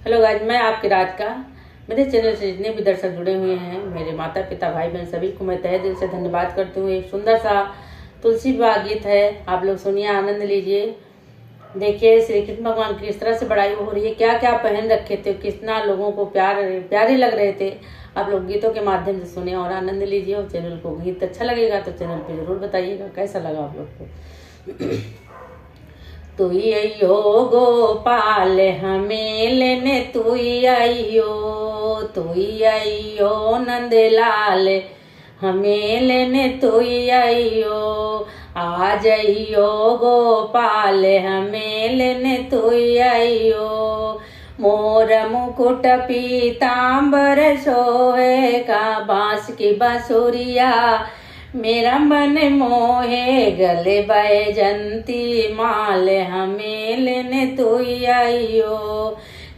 Hello guys, मैं आपकी राधिका। मेरे चैनल से जितने भी दर्शक जुड़े हुए हैं, मेरे माता पिता भाई बहन सभी को मैं तहे दिल से धन्यवाद करती हूँ। एक सुंदर सा तुलसी विवाह गीत है, आप लोग सुनिए, आनंद लीजिए। देखिए श्री कृष्ण भगवान की किस तरह से बड़ाई हो रही है, क्या क्या पहन रखे थे, कितना लोगों को प्यारे लग रहे थे। आप लोग गीतों के माध्यम से सुने और आनंद लीजिए। और चैनल को गीत अच्छा लगेगा तो चैनल पे जरूर बताइएगा कैसा लगा आप लोग को। तुई अयो गोपाल हमें लेने तुई अयो नंदलाल हमें लेने तुई अयो। आ जइयो गोपाल हमें लेने तुई अयो। मोर मुकुट पीताम्बर सोहे का बांस की बांसुरिया। मेरा मन मोहे गले बैजंती माल हमें लेने तुई आइयो।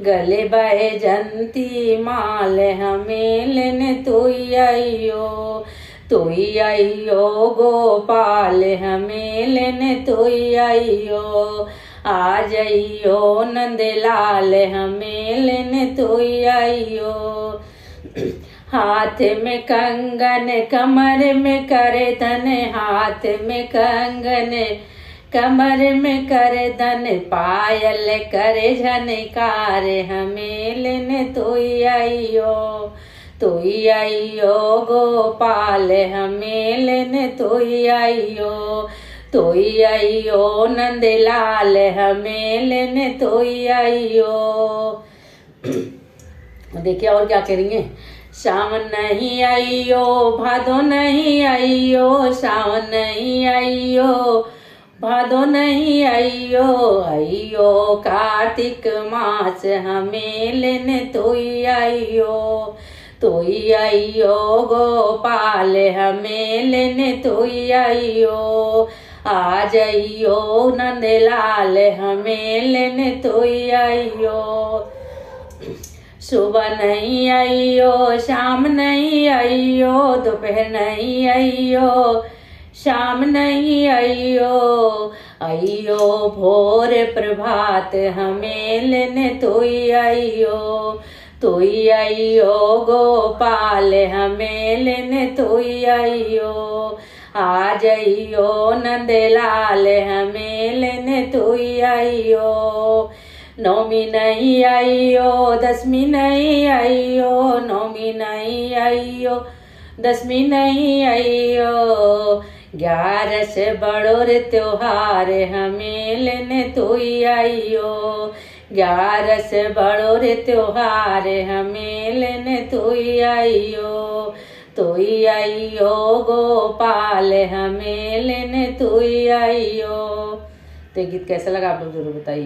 गले बैजंती माल हमें लेने तुई आइयो। तुई आइयो गोपाल हमें लेने तुई आइयो। आ जइयो नंदलाल हमें लेने तुई आइयो। हाथ में कंगन कमर में करे धन, हाथ में कंगन कमर में करे धन, पायल करे झनकार हमें लेने तुई आइयो। तुई आइयो गोपाल हमें लेने तुई आइयो। तुई आइयो नंदलाल हमें लेने तुई आइयो। देखिए और क्या करेंगे। सावन नहीं आइयो भादो नहीं आइयो, सावन नहीं आइयो भादो नहीं आइयो। आइयो कार्तिक मास हमें लेने तुई आइयो। तुई आइयो गोपाल हमें लेने तुई आइयो। आ जइयो नंदलाल हमें लेने तुई आइयो। सुबह नहीं आइयो शाम नहीं आइयो, दोपहर नहीं आइयो शाम नहीं आइयो। आइयो भोर प्रभात हमें लेने तुई आइयो। तुई आइयो गोपाल हमें लेने तुई आइयो। आ जइयो नंदलाल हमें लेने तुई आइयो। नौमी नहीं आइयो दसवीं नहीं आइयो, नौमी नहीं आइयो दसवीं नहीं आइयो। 11 से बड़ो रे त्योहार हमें लेने तुई आइयो। 11 से बड़ो रे त्योहार हमें लेने तुई आइयो। तुई आइयो गोपाल हमें लेने तुई आइयो। तो गीत कैसा लगा आप लोग जरूर बताइए।